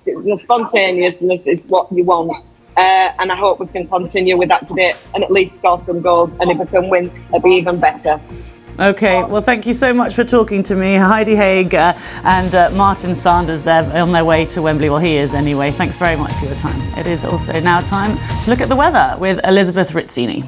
The spontaneousness is what you want. And I hope we can continue with that today and at least score some goals. And if we can win, it'll be even better. Okay, well, thank you so much for talking to me. Heidi Haig and Martin Sanders, they're on their way to Wembley. Well, he is anyway. Thanks very much for your time. It is also now time to look at the weather with Elizabeth Rizzini.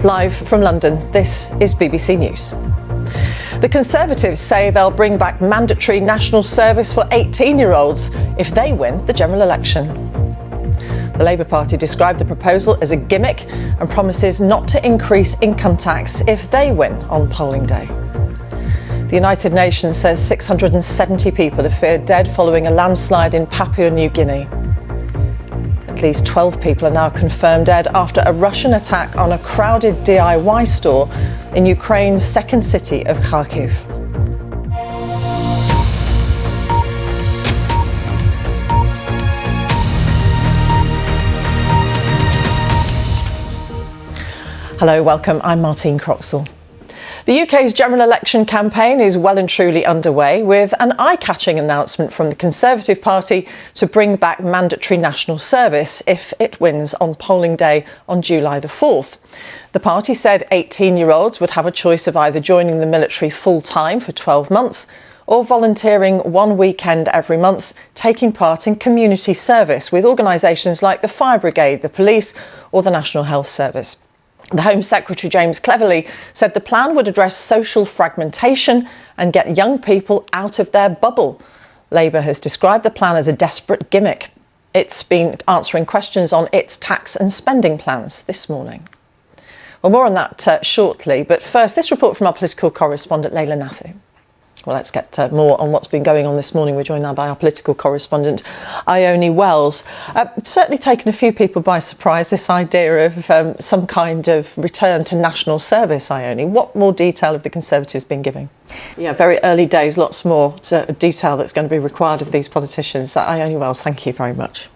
Live from London, this is BBC News. The Conservatives say they'll bring back mandatory national service for 18-year-olds if they win the general election. The Labour Party described the proposal as a gimmick and promises not to increase income tax if they win on polling day. The United Nations says 670 people are feared dead following a landslide in Papua New Guinea. At least 12 people are now confirmed dead after a Russian attack on a crowded DIY store in Ukraine's second city of Kharkiv. Hello, welcome. I'm Martine Croxall. The UK's general election campaign is well and truly underway, with an eye-catching announcement from the Conservative Party to bring back mandatory national service if it wins on polling day on July the 4th. The party said 18-year-olds would have a choice of either joining the military full-time for 12 months or volunteering one weekend every month, taking part in community service with organisations like the Fire Brigade, the police or the National Health Service. The Home Secretary, James Cleverly, said the plan would address social fragmentation and get young people out of their bubble. Labour has described the plan as a desperate gimmick. It's been answering questions on its tax and spending plans this morning. Well, more on that shortly, but first, this report from our political correspondent, Leila Nathu. Well, let's get more on what's been going on this morning. We're joined now by our political correspondent, Ione Wells. Certainly taken a few people by surprise, this idea of some kind of return to national service, Ione. What more detail have the Conservatives been giving? Yeah, very early days, lots more detail that's going to be required of these politicians. Ione Wells, thank you very much.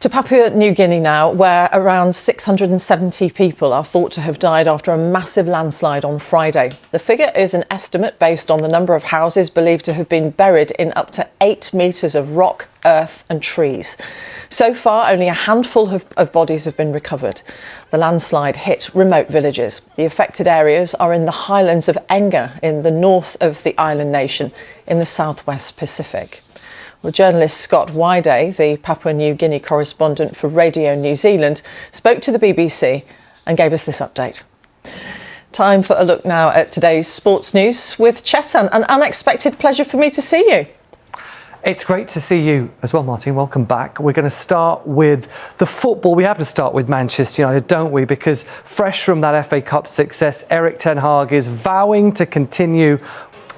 To Papua New Guinea now, where around 670 people are thought to have died after a massive landslide on Friday. The figure is an estimate based on the number of houses believed to have been buried in up to 8 metres of rock, earth and trees. So far, only a handful of bodies have been recovered. The landslide hit remote villages. The affected areas are in the highlands of Enga in the north of the island nation in the southwest Pacific. Well, journalist Scott Wyday, the Papua New Guinea correspondent for Radio New Zealand, spoke to the BBC and gave us this update. Time for a look now at today's sports news with Chetan. An unexpected pleasure for me to see you. It's great to see you as well, Martine. Welcome back. We're going to start with the football. We have to start with Manchester United, don't we? Because fresh from that FA Cup success, Erik ten Hag is vowing to continue.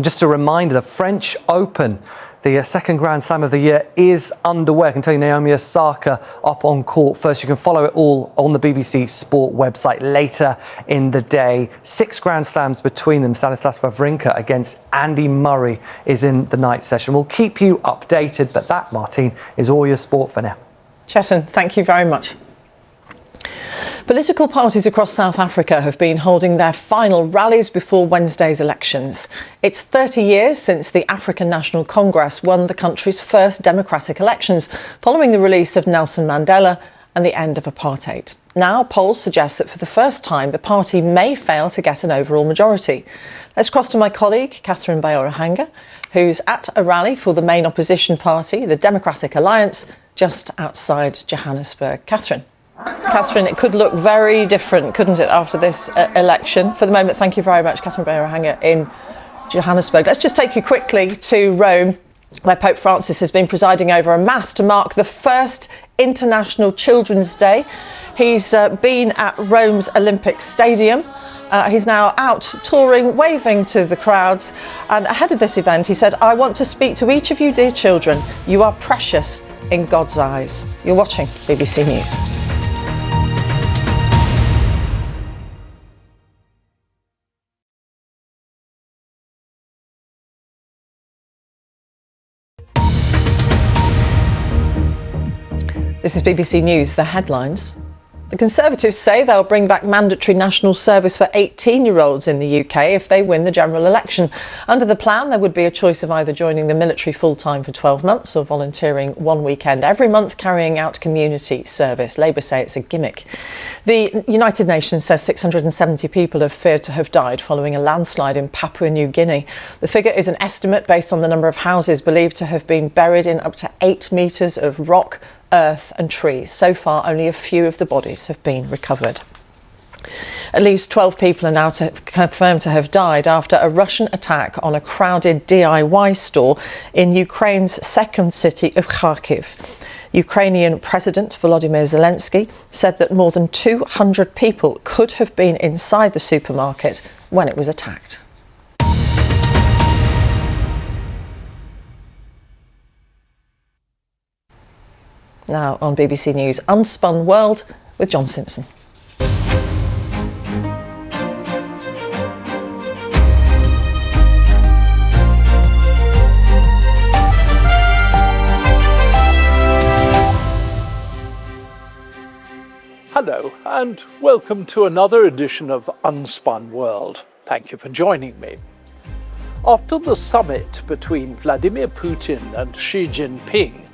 Just a reminder, the French Open, the second Grand Slam of the year, is underway. I can tell you Naomi Osaka up on court first. You can follow it all on the BBC Sport website later in the day. 6 Grand Slams between them. Stanislas Wawrinka against Andy Murray is in the night session. We'll keep you updated, but that, Martine, is all your sport for now. Chetan, thank you very much. Political parties across South Africa have been holding their final rallies before Wednesday's elections. It's 30 years since the African National Congress won the country's first democratic elections, following the release of Nelson Mandela and the end of apartheid. Now, polls suggest that for the first time, the party may fail to get an overall majority. Let's cross to my colleague, Catherine Bayora-Hanga, who's at a rally for the main opposition party, the Democratic Alliance, just outside Johannesburg. Catherine, it could look very different, couldn't it, after this election? For the moment, thank you very much, Catherine Bayora-Hanga in Johannesburg. Let's just take you quickly to Rome, where Pope Francis has been presiding over a mass to mark the first International Children's Day. He's been at Rome's Olympic Stadium He's now out touring, waving to the crowds. And ahead of this event, he said, "I want to speak to each of you, dear children. You are precious in God's eyes." You're watching BBC News. This is BBC News, the headlines. The Conservatives say they'll bring back mandatory national service for 18-year-olds in the UK if they win the general election. Under the plan, there would be a choice of either joining the military full-time for 12 months or volunteering one weekend every month carrying out community service. Labour say it's a gimmick. The United Nations says 670 people are feared to have died following a landslide in Papua New Guinea. The figure is an estimate based on the number of houses believed to have been buried in up to 8 metres of rock, earth and trees. So far, only a few of the bodies have been recovered. At least 12 people are now confirmed to have died after a Russian attack on a crowded DIY store in Ukraine's second city of Kharkiv. Ukrainian President Volodymyr Zelensky said that more than 200 people could have been inside the supermarket when it was attacked. Now on BBC News, Unspun World with John Simpson. Hello and welcome to another edition of Unspun World. Thank you for joining me. After the summit between Vladimir Putin and Xi Jinping,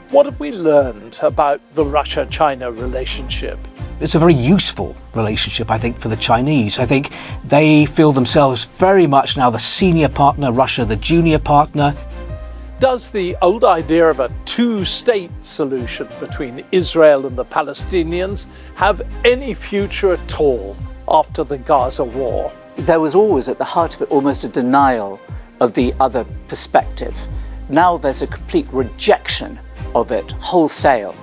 what have we learned about the Russia-China relationship? It's a very useful relationship, I think, for the Chinese. I think they feel themselves very much now the senior partner, Russia the junior partner. Does the old idea of a two-state solution between Israel and the Palestinians have any future at all after the Gaza war? There was always at the heart of it almost a denial of the other perspective. Now there's a complete rejection of it wholesale.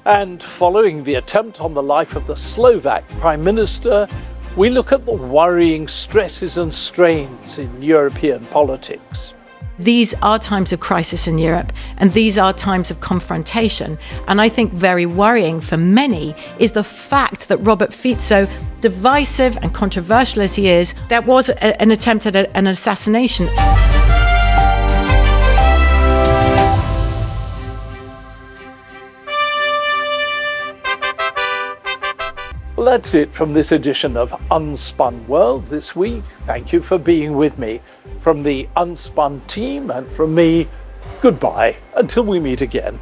And following the attempt on the life of the Slovak Prime Minister, we look at the worrying stresses and strains in European politics. These are times of crisis in Europe, and these are times of confrontation. And I think very worrying for many is the fact that Robert Fico, divisive and controversial as he is, that was an attempt at an assassination. Well, that's it from this edition of Unspun World this week. Thank you for being with me. From the Unspun team and from me, goodbye until we meet again.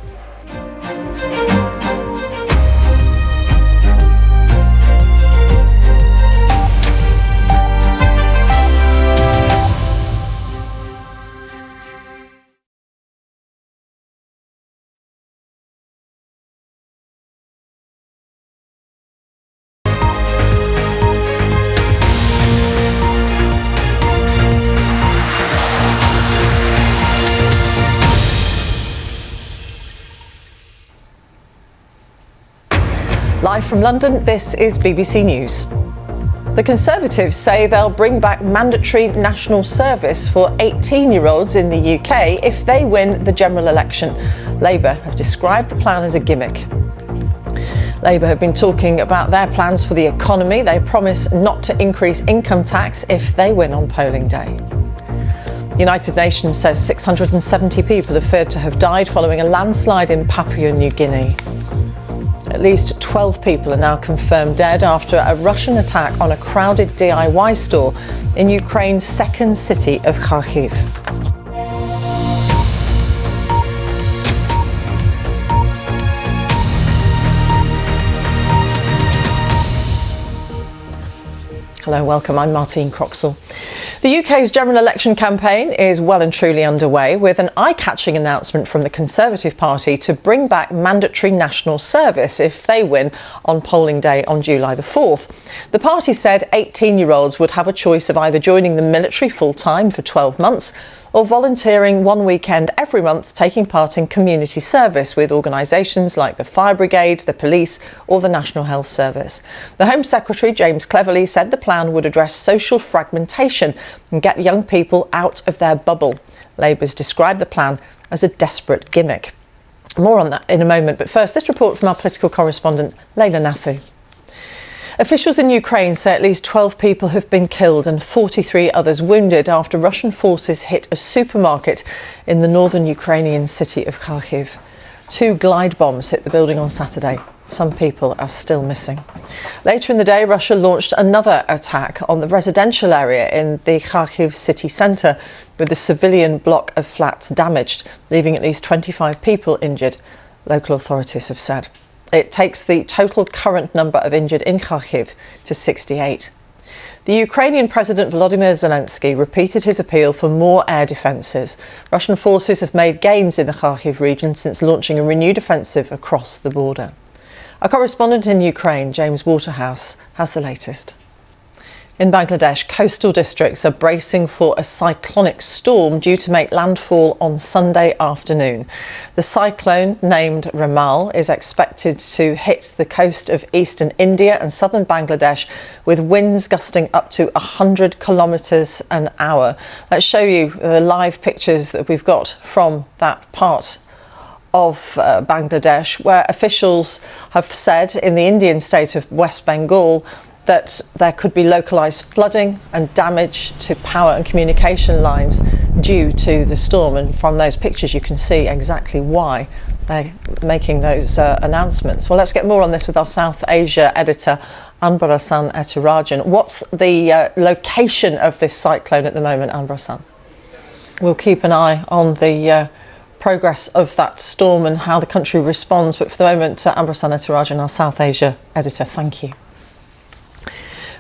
Live from London, this is BBC News. The Conservatives say they'll bring back mandatory national service for 18-year-olds in the UK if they win the general election. Labour have described the plan as a gimmick. Labour have been talking about their plans for the economy. They promise not to increase income tax if they win on polling day. The United Nations says 670 people are feared to have died following a landslide in Papua New Guinea. At least 12 people are now confirmed dead after a Russian attack on a crowded DIY store in Ukraine's second city of Kharkiv. Hello, welcome. I'm Martine Croxall. The UK's general election campaign is well and truly underway, with an eye-catching announcement from the Conservative Party to bring back mandatory national service if they win on polling day on July the 4th. The party said 18-year-olds would have a choice of either joining the military full-time for 12 months or volunteering one weekend every month taking part in community service with organisations like the Fire Brigade, the police or the National Health Service. The Home Secretary, James Cleverly, said the plan would address social fragmentation and get young people out of their bubble. Labour's described the plan as a desperate gimmick. More on that in a moment, but first, this report from our political correspondent, Leila Nathu. Officials in Ukraine say at least 12 people have been killed and 43 others wounded after Russian forces hit a supermarket in the northern Ukrainian city of Kharkiv. 2 glide bombs hit the building on Saturday. Some people are still missing. Later in the day, Russia launched another attack on the residential area in the Kharkiv city centre, with the civilian block of flats damaged, leaving at least 25 people injured, local authorities have said. It takes the total current number of injured in Kharkiv to 68. The Ukrainian President Volodymyr Zelensky repeated his appeal for more air defences. Russian forces have made gains in the Kharkiv region since launching a renewed offensive across the border. Our correspondent in Ukraine, James Waterhouse, has the latest. In Bangladesh, coastal districts are bracing for a cyclonic storm due to make landfall on Sunday afternoon. The cyclone, named Ramal, is expected to hit the coast of eastern India and southern Bangladesh with winds gusting up to 100 kilometres an hour. Let's show you the live pictures that we've got from that part of Bangladesh, where officials have said in the Indian state of West Bengal that there could be localised flooding and damage to power and communication lines due to the storm. And from those pictures you can see exactly why they're making those announcements. Well, let's get more on this with our South Asia editor, Anbarasan Etirajan. What's the location of this cyclone at the moment, Anbarasan? We'll keep an eye on the progress of that storm and how the country responds. But for the moment, Anbarasan Etirajan, our South Asia editor, thank you.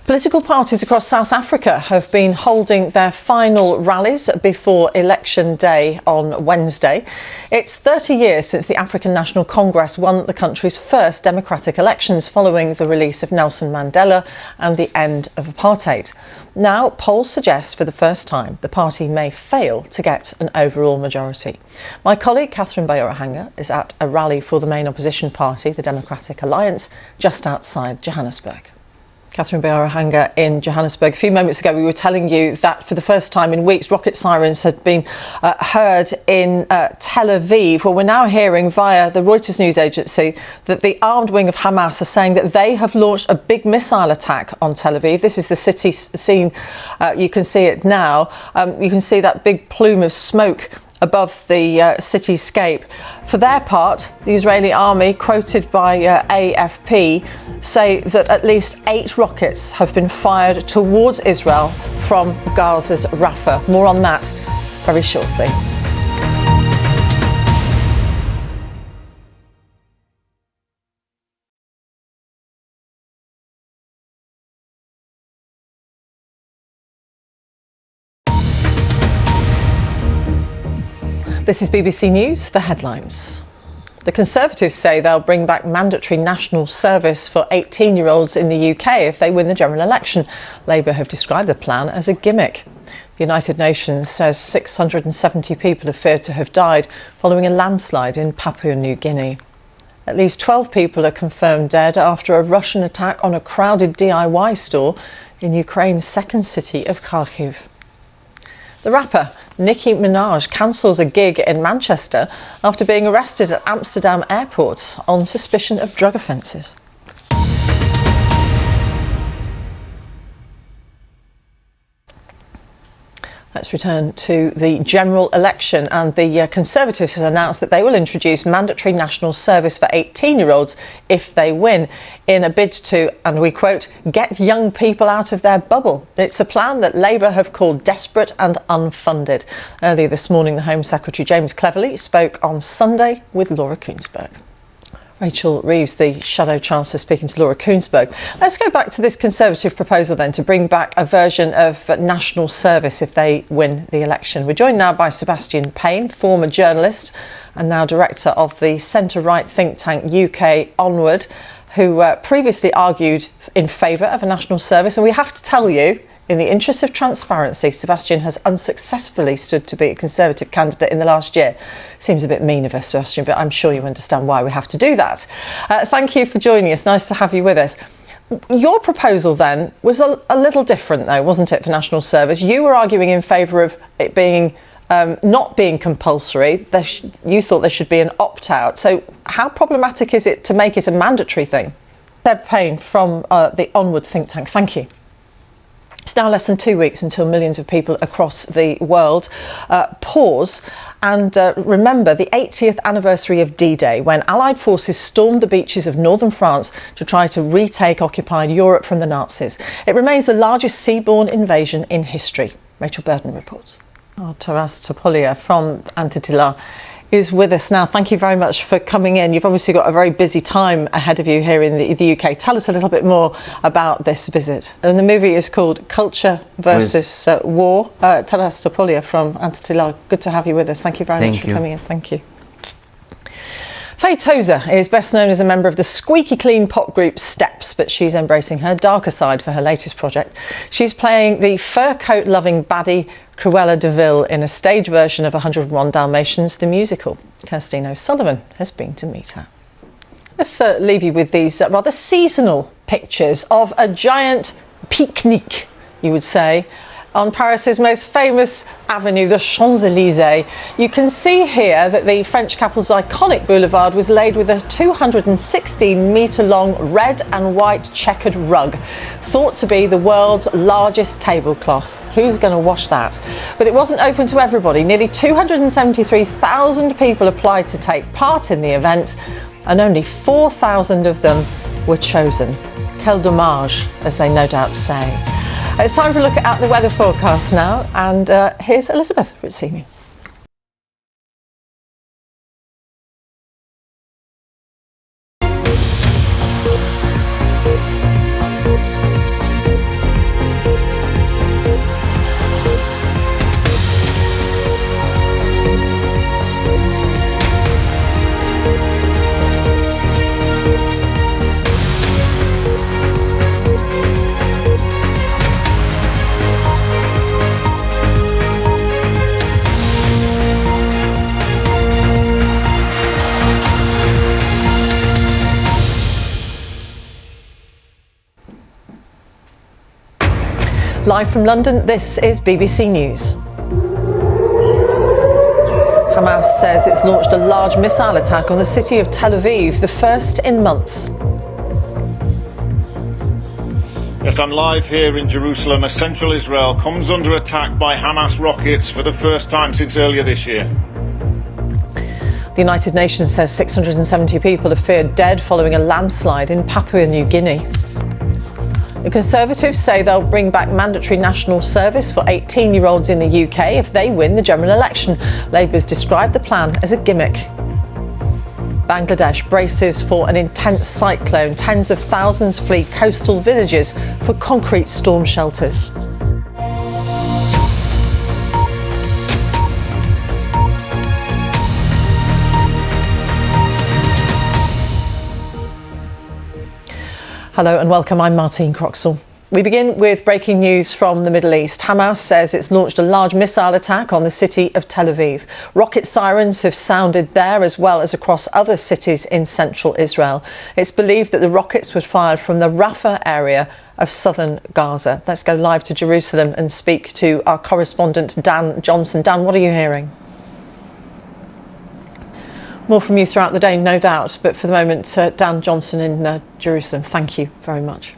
Political parties across South Africa have been holding their final rallies before election day on Wednesday. It's 30 years since the African National Congress won the country's first democratic elections following the release of Nelson Mandela and the end of apartheid. Now, polls suggest for the first time the party may fail to get an overall majority. My colleague Catherine Bayorahanga is at a rally for the main opposition party, the Democratic Alliance, just outside Johannesburg. Catherine Bayorahanga in Johannesburg. A few moments ago we were telling you that for the first time in weeks rocket sirens had been heard in Tel Aviv. Well, we're now hearing via the Reuters news agency that the armed wing of Hamas are saying that they have launched a big missile attack on Tel Aviv. This is the city scene. You can see it now. You can see that big plume of smoke above the cityscape. For their part, the Israeli army, quoted by AFP, say that at least 8 rockets have been fired towards Israel from Gaza's Rafah. More on that very shortly. This is BBC News, the headlines. The Conservatives say they'll bring back mandatory national service for 18-year-olds in the UK if they win the general election. Labour have described the plan as a gimmick. The United Nations says 670 people are feared to have died following a landslide in Papua New Guinea. At least 12 people are confirmed dead after a Russian attack on a crowded DIY store in Ukraine's second city of Kharkiv. The rapper Nicki Minaj cancels a gig in Manchester after being arrested at Amsterdam airport on suspicion of drug offences. Let's return to the general election, and the Conservatives has announced that they will introduce mandatory national service for 18-year-olds if they win, in a bid to, and we quote, get young people out of their bubble. It's a plan that Labour have called desperate and unfunded. Earlier this morning, the Home Secretary James Cleverly spoke on Sunday with Laura Kuenssberg. Rachel Reeves, the Shadow Chancellor, speaking to Laura Kuenssberg. Let's go back to this Conservative proposal then to bring back a version of national service if they win the election. We're joined now by Sebastian Payne, former journalist and now director of the centre-right think tank UK Onward, who previously argued in favour of a national service. And we have to tell you, In the interest of transparency, Sebastian has unsuccessfully stood to be a Conservative candidate in the last year. Seems a bit mean of us, Sebastian, but I'm sure you understand why we have to do that. Thank you for joining us. Nice to have you with us. Your proposal then was a little different, though, wasn't it, for national service? You were arguing in favour of it being not being compulsory. You thought there should be an opt-out. So how problematic is it to make it a mandatory thing? Deb Payne from the Onward think tank, thank you. It's now less than 2 weeks until millions of people across the world pause and remember the 80th anniversary of D-Day, when Allied forces stormed the beaches of northern France to try to retake occupied Europe from the Nazis. It remains the largest seaborne invasion in history. Rachel Burden reports. Taras Topolia from Antitila is with us now. Thank you very much for coming in. You've obviously got a very busy time ahead of you here in the UK. Tell us a little bit more about this visit. And the movie is called Culture versus War. Taras Topolia from Antitila, good to have you with us. Thank you very much for coming in. Thank you. Faye Tozer is best known as a member of the squeaky clean pop group Steps, but she's embracing her darker side for her latest project. She's playing the fur coat loving baddie Cruella de Vil in a stage version of 101 Dalmatians, the musical. Kirstine O'Sullivan has been to meet her. Let's leave you with these rather seasonal pictures of a giant picnic, you would say, on Paris's most famous avenue, the Champs-Élysées. You can see here that the French capital's iconic boulevard was laid with a 216-metre-long red and white checkered rug, thought to be the world's largest tablecloth. Who's going to wash that? But it wasn't open to everybody. Nearly 273,000 people applied to take part in the event, and only 4,000 of them were chosen. Quel dommage, as they no doubt say. It's time for a look at the weather forecast now, and here's Elizabeth Ritzini. Live from London, this is BBC News. Hamas says it's launched a large missile attack on the city of Tel Aviv, the first in months. Yes, I'm live here in Jerusalem as central Israel comes under attack by Hamas rockets for the first time since earlier this year. The United Nations says 670 people are feared dead following a landslide in Papua New Guinea. The Conservatives say they'll bring back mandatory national service for 18-year-olds in the UK if they win the general election. Labour's described the plan as a gimmick. Bangladesh braces for an intense cyclone. Tens of thousands flee coastal villages for concrete storm shelters. Hello and welcome, I'm Martine Croxall. We begin with breaking news from the Middle East. Hamas says it's launched a large missile attack on the city of Tel Aviv. Rocket sirens have sounded there as well as across other cities in central Israel. It's believed that the rockets were fired from the Rafah area of southern Gaza. Let's go live to Jerusalem and speak to our correspondent Dan Johnson. Dan, what are you hearing? More from you throughout the day, no doubt, but for the moment, Dan Johnson in Jerusalem, thank you very much.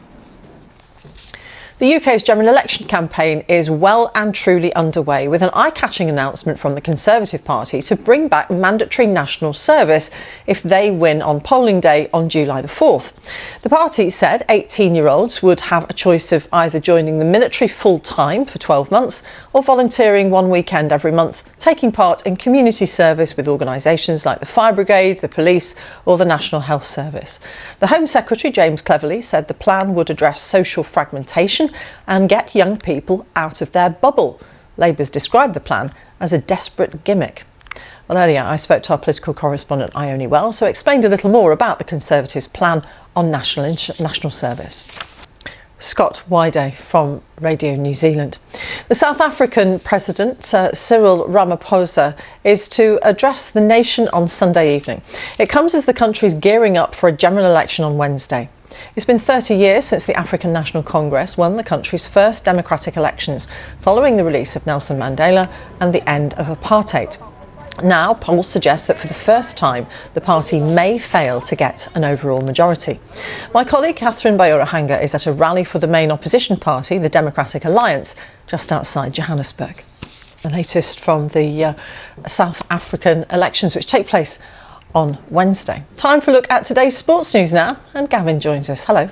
The UK's general election campaign is well and truly underway, with an eye-catching announcement from the Conservative Party to bring back mandatory national service if they win on polling day on July the 4th. The party said 18-year-olds would have a choice of either joining the military full-time for 12 months or volunteering one weekend every month, taking part in community service with organisations like the Fire Brigade, the police or the National Health Service. The Home Secretary, James Cleverly, said the plan would address social fragmentation and get young people out of their bubble. Labour's described the plan as a desperate gimmick. Well, earlier I spoke to our political correspondent Ione Wells, who explained a little more about the Conservatives' plan on national service. Scott Wyday from Radio New Zealand. The South African President, Cyril Ramaphosa, is to address the nation on Sunday evening. It comes as the country's gearing up for a general election on Wednesday. It's been 30 years since the African National Congress won the country's first democratic elections, following the release of Nelson Mandela and the end of apartheid. Now, polls suggest that for the first time, the party may fail to get an overall majority. My colleague Catherine Bayora-Hanga is at a rally for the main opposition party, the Democratic Alliance, just outside Johannesburg. The latest from the South African elections, which take place on Wednesday. Time for a look at today's sports news now, and Gavin joins us. Hello.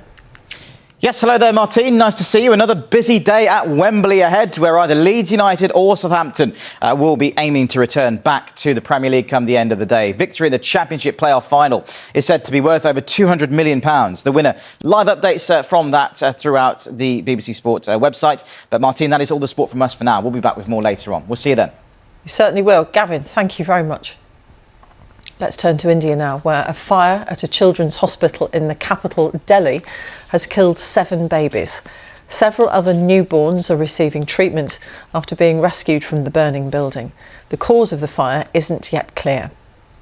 Yes, hello there, Martine. Nice to see you. Another busy day at Wembley ahead, where either Leeds United or Southampton will be aiming to return back to the Premier League come the end of the day. Victory in the Championship playoff final is said to be worth over £200 million. The winner. Live updates from that throughout the BBC Sport website. But Martine, that is all the sport from us for now. We'll be back with more later on. We'll see you then. You certainly will. Gavin, thank you very much. Let's turn to India now, where a fire at a children's hospital in the capital, Delhi, has killed 7 babies. Several other newborns are receiving treatment after being rescued from the burning building. The cause of the fire isn't yet clear.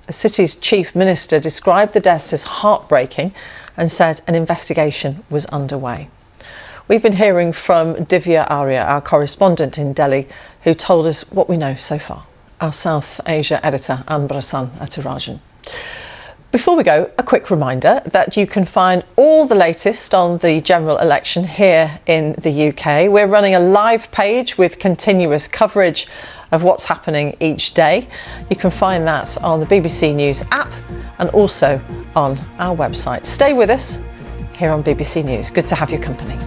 The city's chief minister described the deaths as heartbreaking and said an investigation was underway. We've been hearing from Divya Arya, our correspondent in Delhi, who told us what we know so far. Our South Asia editor, Anbrasan Atarajan. Before we go, a quick reminder that you can find all the latest on the general election here in the UK. We're running a live page with continuous coverage of what's happening each day. You can find that on the BBC News app and also on our website. Stay with us here on BBC News. Good to have your company.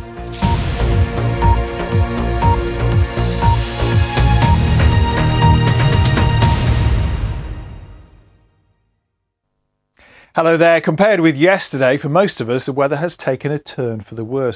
Hello there. Compared with yesterday, for most of us, the weather has taken a turn for the worse.